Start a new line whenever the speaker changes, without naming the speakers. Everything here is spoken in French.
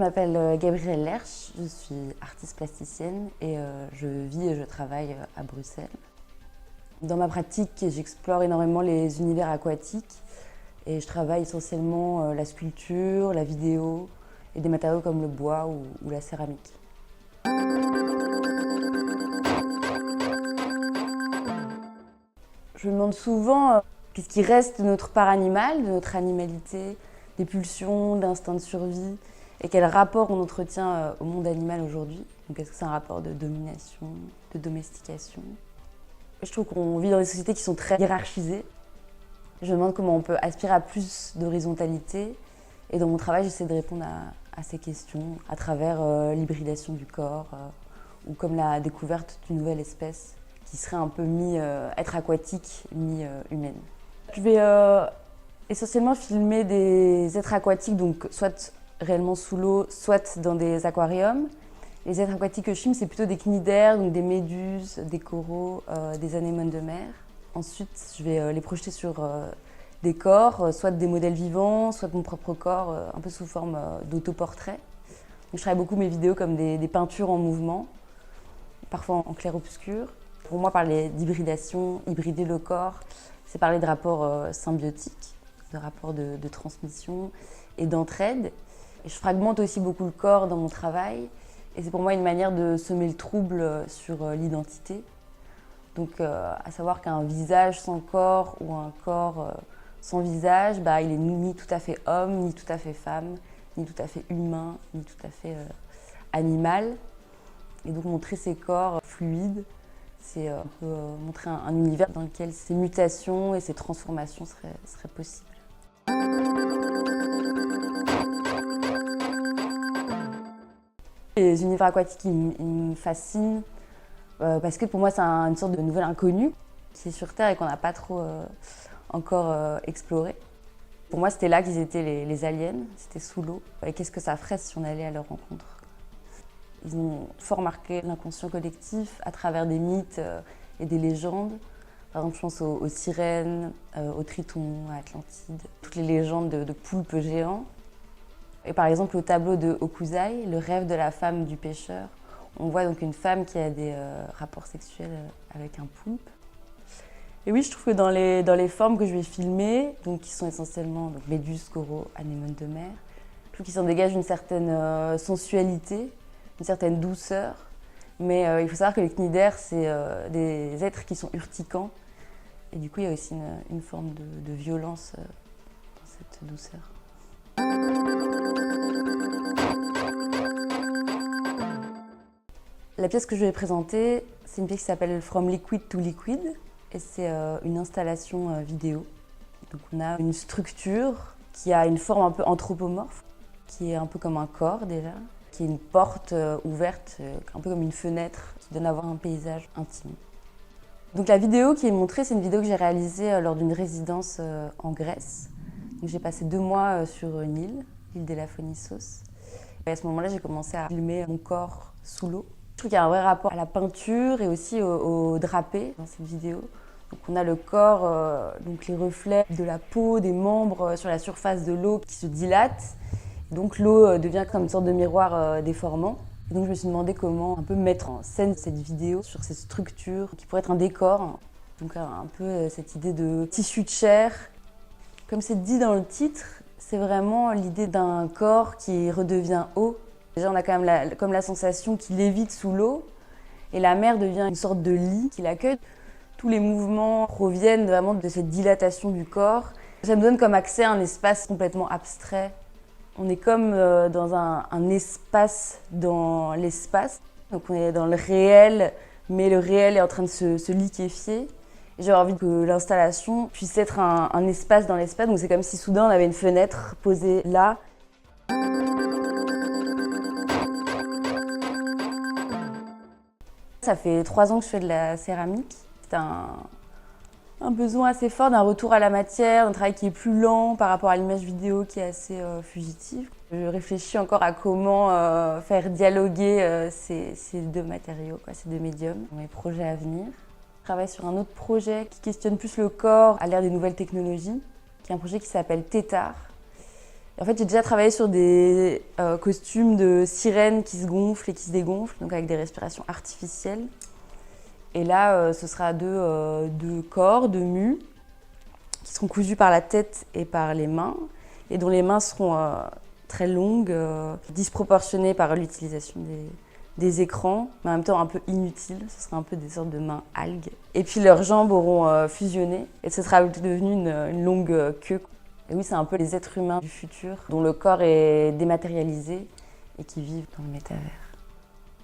m'appelle Gabrielle Lerch, je suis artiste plasticienne et je vis et je travaille à Bruxelles. Dans ma pratique, j'explore énormément les univers aquatiques et je travaille essentiellement la sculpture, la vidéo et des matériaux comme le bois ou la céramique. Je me demande souvent qu'est-ce qui reste de notre part animale, de notre animalité, des pulsions, d'instincts de survie, et quel rapport on entretient au monde animal aujourd'hui. Donc est-ce que c'est un rapport de domination, de domestication? Je trouve qu'on vit dans des sociétés qui sont très hiérarchisées. Je me demande comment on peut aspirer à plus d'horizontalité. Et dans mon travail, j'essaie de répondre à ces questions à travers l'hybridation du corps ou comme la découverte d'une nouvelle espèce qui serait un peu être aquatique, mi-humaine. Je vais essentiellement filmer des êtres aquatiques, donc soit réellement sous l'eau, soit dans des aquariums. Les êtres aquatiques que je filme, c'est plutôt des cnidaires, donc des méduses, des coraux, des anémones de mer. Ensuite, je vais les projeter sur des corps, soit des modèles vivants, soit mon propre corps, un peu sous forme d'autoportrait. Je travaille beaucoup mes vidéos comme des peintures en mouvement, parfois en clair-obscur. Pour moi, parler d'hybridation, hybrider le corps, c'est parler de rapports symbiotiques, de rapports de transmission et d'entraide. Et je fragmente aussi beaucoup le corps dans mon travail. Et c'est pour moi une manière de semer le trouble sur l'identité. Donc, à savoir qu'un visage sans corps ou un corps sans visage, il est ni tout à fait homme, ni tout à fait femme, ni tout à fait humain, ni tout à fait animal. Et donc montrer ces corps fluides, c'est un peu montrer un univers dans lequel ces mutations et ces transformations seraient possibles. Les univers aquatiques, ils me fascinent parce que pour moi, c'est une sorte de nouvelle inconnue qui est sur Terre et qu'on n'a pas trop encore exploré. Pour moi, c'était là qu'ils étaient les aliens, c'était sous l'eau. Et qu'est-ce que ça ferait si on allait à leur rencontre? Ils ont fort marqué l'inconscient collectif à travers des mythes et des légendes. Par exemple, je pense aux sirènes, aux tritons, à Atlantide, toutes les légendes de poulpes géants. Et par exemple, au tableau de Hokusai, le rêve de la femme du pêcheur, on voit donc une femme qui a des rapports sexuels avec un poulpe. Et oui, je trouve que dans les formes que je vais filmer, donc qui sont essentiellement méduses, coraux, anémones de mer, je trouve qu'ils s'en dégagent une certaine sensualité, une certaine douceur. Mais il faut savoir que les cnidaires, c'est des êtres qui sont urticants. Et du coup, il y a aussi une forme de violence dans cette douceur. La pièce que je vais présenter, c'est une pièce qui s'appelle From Liquid to Liquid et c'est une installation vidéo. Donc on a une structure qui a une forme un peu anthropomorphe, qui est un peu comme un corps déjà, qui est une porte ouverte, un peu comme une fenêtre, qui donne à voir un paysage intime. Donc la vidéo qui est montrée, c'est une vidéo que j'ai réalisée lors d'une résidence en Grèce. J'ai passé 2 mois sur une île, l'île d'Elafonissos. Et à ce moment-là, j'ai commencé à filmer mon corps sous l'eau. Je trouve qu'il y a un vrai rapport à la peinture et aussi au drapé dans cette vidéo. Donc on a le corps, donc les reflets de la peau, des membres sur la surface de l'eau qui se dilatent. Donc l'eau devient comme une sorte de miroir déformant. Et donc je me suis demandé comment un peu mettre en scène cette vidéo sur cette structure qui pourrait être un décor. Donc un peu cette idée de tissu de chair. Comme c'est dit dans le titre, c'est vraiment l'idée d'un corps qui redevient eau. Déjà, on a quand même comme la sensation qu'il lévite sous l'eau et la mer devient une sorte de lit qui l'accueille. Tous les mouvements proviennent vraiment de cette dilatation du corps. Ça me donne comme accès à un espace complètement abstrait. On est comme dans un espace dans l'espace. Donc on est dans le réel, mais le réel est en train de se liquéfier. J'ai envie que l'installation puisse être un espace dans l'espace. Donc c'est comme si soudain on avait une fenêtre posée là. Ça fait 3 ans que je fais de la céramique. C'est un besoin assez fort d'un retour à la matière, d'un travail qui est plus lent par rapport à l'image vidéo qui est assez fugitive. Je réfléchis encore à comment faire dialoguer ces 2 matériaux, ces 2 médiums, dans mes projets à venir. Je travaille sur un autre projet qui questionne plus le corps à l'ère des nouvelles technologies, qui est un projet qui s'appelle Tétard. En fait, j'ai déjà travaillé sur des costumes de sirènes qui se gonflent et qui se dégonflent, donc avec des respirations artificielles. Et là, ce sera deux corps, deux mues, qui seront cousus par la tête et par les mains, et dont les mains seront très longues, disproportionnées par l'utilisation des écrans, mais en même temps un peu inutiles. Ce sera un peu des sortes de mains algues. Et puis leurs jambes auront fusionné, et ce sera devenu une longue queue. Et oui, c'est un peu les êtres humains du futur, dont le corps est dématérialisé et qui vivent dans le métavers.